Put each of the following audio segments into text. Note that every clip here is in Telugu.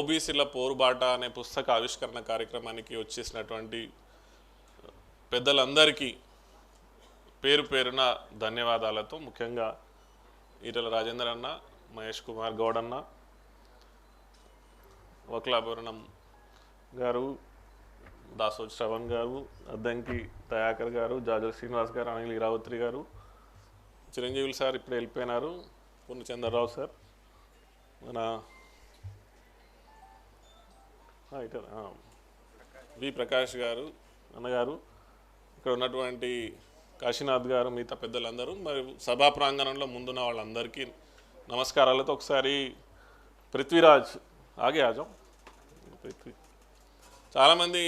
ఓబీసీల పోరుబాట అనే పుస్తక ఆవిష్కరణ కార్యక్రమానికి వచ్చేసినటువంటి పెద్దలందరికీ పేరు పేరున ధన్యవాదాలతో ముఖ్యంగా ఈటల రాజేందర్ అన్న, మహేష్ కుమార్ గౌడ్ అన్న, వక్లాభరణం గారు, దాసోజు శ్రవణ్ గారు, అద్దంకి దయాకర్ గారు, జాజల శ్రీనివాస్ గారు, అనిల్ ఇరావత్రి గారు, చిరంజీవులు సార్ ఇప్పుడు వెళ్ళిపోయినారు, పూర్ణచంద్రరావు సార్, మన వి ప్రకాష్ గారు అన్నగారు, ఇక్కడ ఉన్నటువంటి కాశీనాథ్ గారు, మిగతా పెద్దలందరూ, మరి సభా ప్రాంగణంలో ముందున్న వాళ్ళందరికీ నమస్కారాలతో ఒకసారి పృథ్వీరాజ్ ఆగే ఆజం. చాలామంది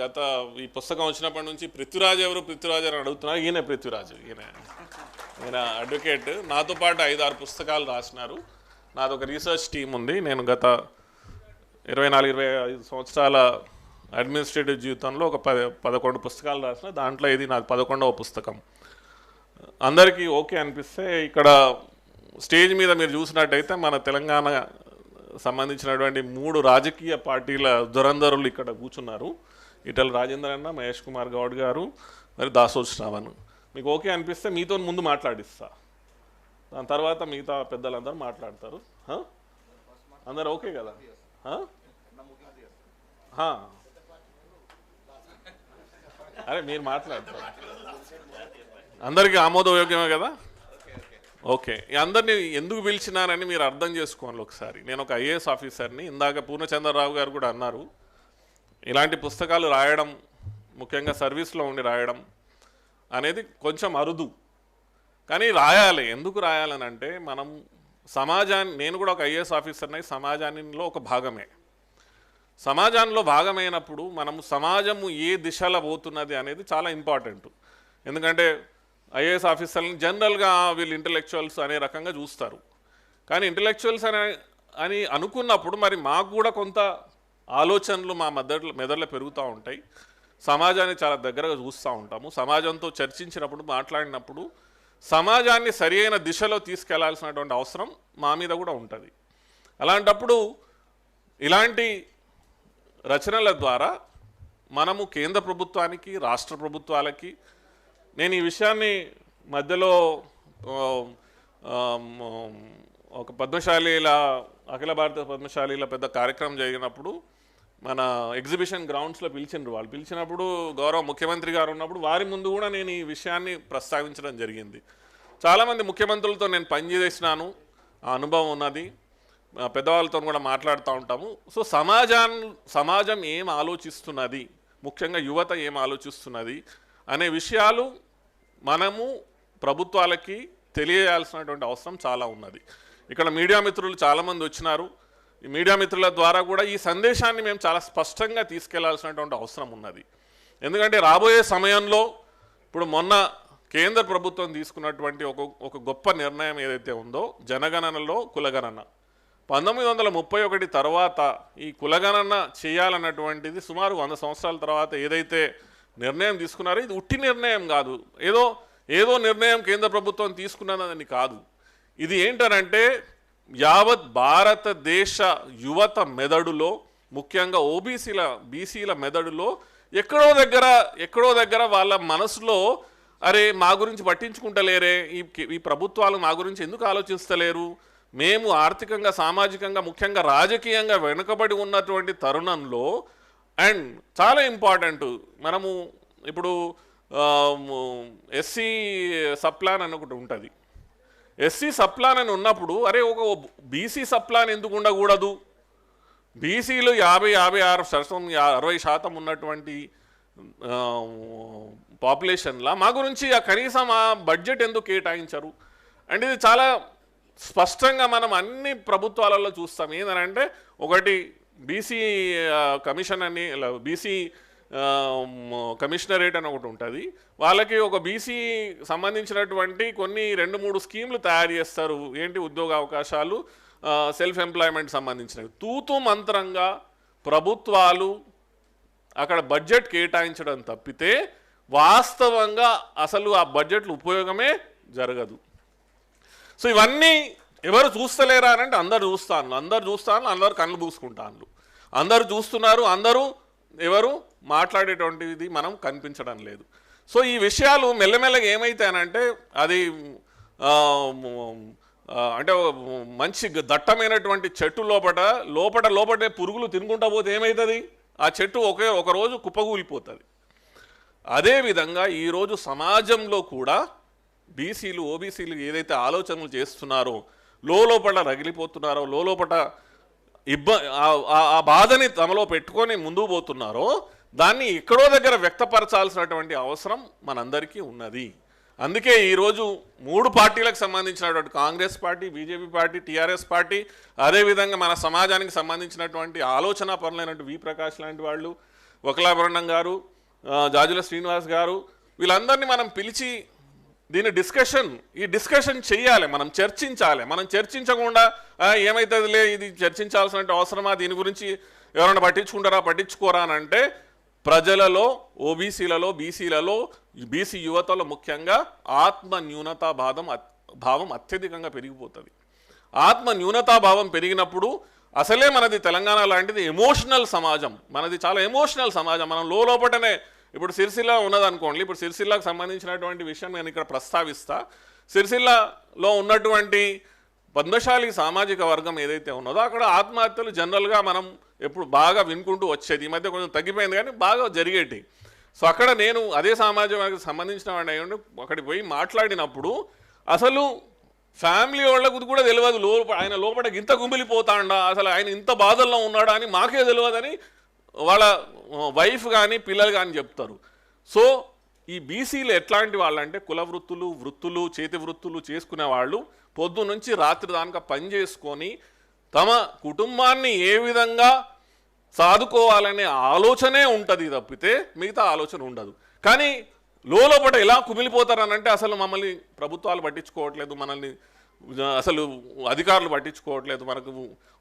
గత ఈ పుస్తకం వచ్చినప్పటి నుంచి పృథ్వీరాజ్ ఎవరు పృథ్వీరాజ్ అని అడుగుతున్నారు. ఈయన పృథ్వీరాజ్, ఈయన అడ్వకేట్. నాతో పాటు 5-6 పుస్తకాలు రాసినారు. నాదొక రీసెర్చ్ టీం ఉంది. నేను గత 24-25 సంవత్సరాల అడ్మినిస్ట్రేటివ్ జీవితంలో ఒక 11 పుస్తకాలు రాసిన. దాంట్లో ఇది నాకు 11వ పుస్తకం. అందరికీ ఓకే అనిపిస్తే ఇక్కడ స్టేజ్ మీద మీరు చూసినట్టయితే మన తెలంగాణ సంబంధించినటువంటి 3 రాజకీయ పార్టీల దురంధరులు ఇక్కడ కూర్చున్నారు. ఈటల రాజేందర్ అన్న, మహేష్ కుమార్ గౌడ్ గారు, మరి దాసోజు శ్రావణ్. మీకు ఓకే అనిపిస్తే మీతో ముందు మాట్లాడిస్తా, దాని తర్వాత మిగతా పెద్దలందరూ మాట్లాడతారు. అందరు ఓకే కదా? అరే మీరు మాట్లాడతారు, అందరికీ ఆమోదయోగ్యమే కదా? ఓకే. అందరినీ ఎందుకు పిలిచినారని మీరు అర్థం చేసుకోవాలి ఒకసారి. నేను ఒక ఐఏఎస్ ఆఫీసర్ని. ఇందాక పూర్ణచంద్రరావు గారు కూడా అన్నారు, ఇలాంటి పుస్తకాలు రాయడం, ముఖ్యంగా సర్వీస్లో ఉండి రాయడం అనేది కొంచెం అరుదు, కానీ రాయాలి. ఎందుకు రాయాలని అంటే మనం సమాజాన్ని, నేను కూడా ఒక ఐఏఎస్ ఆఫీసర్ని, సమాజంలో ఒక భాగమే. సమాజంలో భాగమైనప్పుడు మనము సమాజము ఏ దిశలో పోతున్నది అనేది చాలా ఇంపార్టెంట్. ఎందుకంటే ఐఏఎస్ ఆఫీసర్ని జనరల్గా వీళ్ళు ఇంటలెక్చువల్స్ అనే రకంగా చూస్తారు. కానీ ఇంటలెక్చువల్స్ అని అనుకున్నప్పుడు మరి మాకు కూడా కొంత ఆలోచనలు మా మెదడులో పెరుగుతూ ఉంటాయి. సమాజాన్ని చాలా దగ్గరగా చూస్తూ ఉంటాము. సమాజంతో చర్చించినప్పుడు, మాట్లాడినప్పుడు సమాజాన్ని సరి అయిన దిశలో తీసుకెళ్లాల్సినటువంటి అవసరం మా మీద కూడా ఉంటుంది. అలాంటప్పుడు ఇలాంటి రచనల ద్వారా మనము కేంద్ర ప్రభుత్వానికి, రాష్ట్ర ప్రభుత్వాలకి, నేను ఈ విషయాన్ని మధ్యలో ఒక పద్మశాలీల, అఖిల భారత పద్మశాలీల పెద్ద కార్యక్రమం జరిగినప్పుడు మన ఎగ్జిబిషన్ గ్రౌండ్స్లో పిలిచిండ్రు. వాళ్ళు పిలిచినప్పుడు గౌరవ ముఖ్యమంత్రి గారు ఉన్నప్పుడు వారి ముందు కూడా నేను ఈ విషయాన్ని ప్రస్తావించడం జరిగింది. చాలామంది ముఖ్యమంత్రులతో నేను పనిచేసినాను, ఆ అనుభవం ఉన్నది, పెద్దవాళ్ళతో కూడా మాట్లాడుతూ ఉంటాము. సో సమాజం ఏం ఆలోచిస్తున్నది, ముఖ్యంగా యువత ఏం ఆలోచిస్తున్నది అనే విషయాలు మనము ప్రభుత్వాలకి తెలియజేయాల్సినటువంటి అవసరం చాలా ఉన్నది. ఇక్కడ మీడియా మిత్రులు చాలామంది వచ్చినారు. ఈ మీడియా మిత్రుల ద్వారా కూడా ఈ సందేశాన్ని మేము చాలా స్పష్టంగా తీసుకెళ్లాల్సినటువంటి అవసరం ఉన్నది. ఎందుకంటే రాబోయే సమయంలో ఇప్పుడు మొన్న కేంద్ర ప్రభుత్వం తీసుకున్నటువంటి ఒక గొప్ప నిర్ణయం ఏదైతే ఉందో, జనగణనలో కులగణన. 1931 తర్వాత ఈ కులగణన చేయాలన్నటువంటిది సుమారు 100 సంవత్సరాల తర్వాత ఏదైతే నిర్ణయం తీసుకున్నారో, ఇది ఉట్టి నిర్ణయం కాదు, ఏదో నిర్ణయం కేంద్ర ప్రభుత్వం తీసుకున్నదని కాదు. ఇది ఏంటనంటే యావత్ భారతదేశ యువత మెదడులో, ముఖ్యంగా బీసీల మెదడులో ఎక్కడో దగ్గర వాళ్ళ మనసులో, అరే మా గురించి పట్టించుకుంటలేరే, ఈ ప్రభుత్వాలు మా గురించి ఎందుకు ఆలోచిస్తలేరు, మేము ఆర్థికంగా, సామాజికంగా, ముఖ్యంగా రాజకీయంగా వెనుకబడి ఉన్నటువంటి తరుణంలో. అండ్ చాలా ఇంపార్టెంట్, మనము ఇప్పుడు ఎస్సీ సప్లాన్ అని ఒకటి ఉంటుంది. ఎస్సీ సప్లాన్ అని ఉన్నప్పుడు అరే ఒక బీసీ సప్లాన్ ఎందుకు ఉండకూడదు, బీసీలు 60% ఉన్నటువంటి పాపులేషన్లా మా గురించి కనీసం ఆ బడ్జెట్ ఎందుకు కేటాయించరు అంటే ఇది చాలా స్పష్టంగా మనం అన్ని ప్రభుత్వాలలో చూస్తాం. ఏంటంటే ఒకటి బీసీ కమిషన్ అని, బీసీ కమిషనరేట్ అని ఒకటి ఉంటుంది. వాళ్ళకి ఒక బీసీ సంబంధించినటువంటి కొన్ని 2-3 స్కీమ్లు తయారు చేస్తారు. ఏంటి, ఉద్యోగ అవకాశాలు, సెల్ఫ్ ఎంప్లాయ్మెంట్ సంబంధించినవి. తూతూ మంత్రంగా ప్రభుత్వాలు అక్కడ బడ్జెట్ కేటాయించడం తప్పితే వాస్తవంగా అసలు ఆ బడ్జెట్లు ఉపయోగమే జరగదు. సో ఇవన్నీ ఎవరు చూస్తలేరా అంటే అందరు చూస్తాను, అందరు కళ్ళు పూసుకుంటాను. అందరూ చూస్తున్నారు, అందరూ ఎవరు మాట్లాడేటువంటిది మనం కనిపించడం లేదు. సో ఈ విషయాలు మెల్లమెల్లగా ఏమైతాయనంటే అది అంటే మంచి దట్టమైనటువంటి చెట్టు లోపటే పురుగులు తినుకుంటా పోతే ఏమవుతుంది, ఆ చెట్టు ఒక రోజు కుప్పగూలిపోతుంది. అదేవిధంగా ఈరోజు సమాజంలో కూడా బీసీలు ఓబీసీలు ఏదైతే ఆలోచనలు చేస్తున్నారో, లోపల రగిలిపోతున్నారో, లోపల ఆ బాధని తమలో పెట్టుకొని ముందుకు పోతున్నారో దాన్ని ఎక్కడో దగ్గర వ్యక్తపరచాల్సినటువంటి అవసరం మనందరికీ ఉన్నది. అందుకే ఈరోజు 3 పార్టీలకు సంబంధించినటువంటి Congress party, BJP party, TRS party, అదేవిధంగా మన సమాజానికి సంబంధించినటువంటి ఆలోచన పరులైనటువంటి వి ప్రకాష్ లాంటి వాళ్ళు, వకలాభరణం గారు, జాజుల శ్రీనివాస్ గారు, వీళ్ళందరినీ మనం పిలిచి ఈ డిస్కషన్ చేయాలి, మనం చర్చించాలి. మనం చర్చించకుండా ఏమవుతుందిలే ఇది చర్చించాల్సిన అవసరమా, దీని గురించి ఎవరైనా పట్టించుకోరా అని అంటే ప్రజలలో, ఓబీసీలలో, బీసీలలో, బీసీ యువతలో ముఖ్యంగా ఆత్మ న్యూనతాభావం అత్యధికంగా పెరిగిపోతుంది. ఆత్మ న్యూనతాభావం పెరిగినప్పుడు అసలే మనది తెలంగాణ లాంటిది ఎమోషనల్ సమాజం, మనది చాలా ఎమోషనల్ సమాజం. మనం లోపటనే ఇప్పుడు సిరిసిల్ల ఉన్నదనుకోండి, ఇప్పుడు సిరిసిల్లకు సంబంధించినటువంటి విషయం నేను ఇక్కడ ప్రస్తావిస్తా. సిరిసిల్లలో ఉన్నటువంటి పద్మశాలి సామాజిక వర్గం ఏదైతే ఉన్నదో అక్కడ ఆత్మహత్యలు జనరల్గా మనం ఎప్పుడు బాగా వినుకుంటూ వచ్చేది, ఈ మధ్య కొంచెం తగ్గిపోయింది కానీ బాగా జరిగేటి. సో అక్కడ నేను అదే సమాజం వర్గానికి సంబంధించిన వాడిని అక్కడికి పోయి మాట్లాడినప్పుడు అసలు ఫ్యామిలీ వాళ్ళకు కూడా తెలియదు ఆయన లోపల ఇంత గుమిలిపోతాడా, అసలు ఆయన ఇంత బాధల్లో ఉన్నాడా అని మాకే తెలియదని వాళ్ళ వైఫ్ కానీ పిల్లలు కానీ చెప్తారు. సో ఈ బీసీలు ఎట్లాంటి వాళ్ళంటే కుల వృత్తులు, చేతి వృత్తులు చేసుకునే వాళ్ళు పొద్దు నుంచి రాత్రి దానిక పని చేసుకొని తమ కుటుంబాన్ని ఏ విధంగా సాదుకోవాలనే ఆలోచనే ఉంటుంది తప్పితే మిగతా ఆలోచన ఉండదు. కానీ లోపల ఎలా కుమిలిపోతారనంటే అసలు మమ్మల్ని ప్రభుత్వాలు పట్టించుకోవట్లేదు, మనల్ని అసలు అధికారులు పట్టించుకోవట్లేదు, మనకు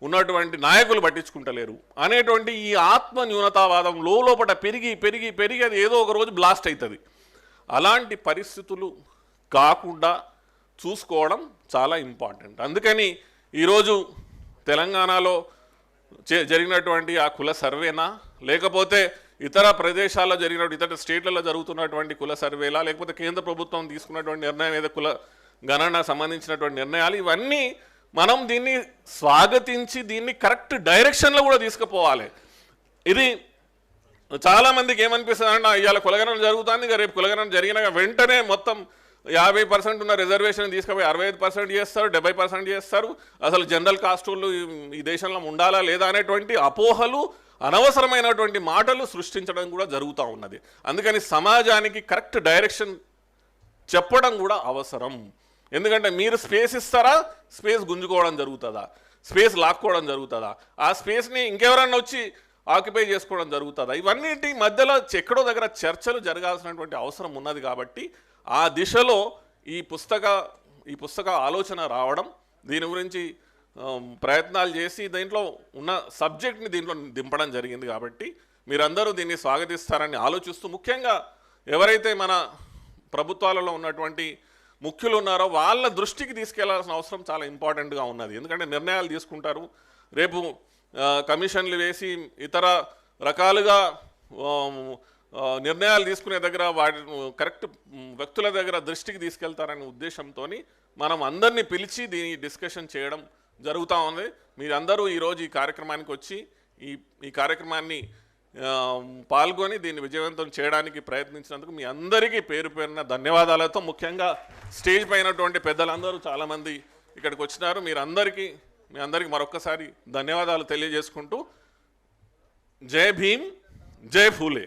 ఉన్నటువంటి నాయకులు పట్టించుకుంటలేరు అనేటువంటి ఈ ఆత్మ న్యూనతావాదం లోపల పెరిగి అది ఏదో ఒక రోజు బ్లాస్ట్ అవుతుంది. అలాంటి పరిస్థితులు కాకుండా చూసుకోవడం చాలా ఇంపార్టెంట్. అందుకని ఈరోజు తెలంగాణలో జరిగినటువంటి ఆ కుల సర్వేనా, లేకపోతే ఇతర ప్రదేశాల్లో జరిగినటువంటి ఇతర స్టేట్లలో జరుగుతున్నటువంటి కుల సర్వేలా, లేకపోతే కేంద్ర ప్రభుత్వం తీసుకున్నటువంటి నిర్ణయం ఏదో కుల గణన సంబంధించినటువంటి నిర్ణయాలు, ఇవన్నీ మనం దీన్ని స్వాగతించి దీన్ని కరెక్ట్ డైరెక్షన్లో కూడా తీసుకుపోవాలి. ఇది చాలామందికి ఏమనిపిస్తుంది అంటే ఇవాళ కులగణన జరుగుతుంది, ఇక రేపు కులగణన జరిగిన వెంటనే మొత్తం 50% ఉన్న రిజర్వేషన్ తీసుకుపోయి 65% చేస్తారు, 70% చేస్తారు. అసలు జనరల్ కాస్ట్ వాళ్ళు ఈ దేశంలో ఉండాలా లేదా అనేటువంటి అపోహలు, అనవసరమైనటువంటి మాటలు సృష్టించడం కూడా జరుగుతూ ఉన్నది. అందుకని సమాజానికి కరెక్ట్ డైరెక్షన్ చెప్పడం కూడా అవసరం. ఎందుకంటే మీరు స్పేస్ ఇస్తారా, స్పేస్ గుంజుకోవడం జరుగుతుందా, స్పేస్ లాక్కోవడం జరుగుతుందా, ఆ స్పేస్ని ఇంకెవరన్నా వచ్చి ఆక్యుపై చేసుకోవడం జరుగుతుందా, ఇవన్నిటి మధ్యలో ఎక్కడో దగ్గర చర్చలు జరగాల్సినటువంటి అవసరం ఉన్నది. కాబట్టి ఆ దిశలో ఈ పుస్తక ఆలోచన రావడం, దీని గురించి ప్రయత్నాలు చేసి దీంట్లో ఉన్న సబ్జెక్ట్ని దీంట్లో దింపడం జరిగింది. కాబట్టి మీరందరూ దీన్ని స్వాగతిస్తారని ఆలోచిస్తూ, ముఖ్యంగా ఎవరైతే మన ప్రభుత్వాలలో ఉన్నటువంటి ముఖ్యులు ఉన్నారో వాళ్ళ దృష్టికి తీసుకెళ్లాల్సిన అవసరం చాలా ఇంపార్టెంట్గా ఉన్నది. ఎందుకంటే నిర్ణయాలు తీసుకుంటారు, రేపు కమిషన్లు వేసి ఇతర రకాలుగా నిర్ణయాలు తీసుకునే దగ్గర వాటి కరెక్ట్ వ్యక్తుల దగ్గర దృష్టికి తీసుకెళ్తారనే ఉద్దేశంతో మనం అందరినీ పిలిచి దీన్ని డిస్కషన్ చేయడం జరుగుతూ ఉంది. మీరందరూ ఈరోజు ఈ కార్యక్రమానికి వచ్చి ఈ కార్యక్రమాన్ని పాల్గొని దీన్ని విజయవంతం చేయడానికి ప్రయత్నించినందుకు మీ అందరికీ పేరు పేరున ధన్యవాదాలతో, ముఖ్యంగా స్టేజ్ పైనటువంటి పెద్దలందరూ చాలామంది ఇక్కడికి వచ్చినారు. మీ అందరికీ మరొక్కసారి ధన్యవాదాలు తెలియజేసుకుంటూ జై భీమ్, జై ఫూలే.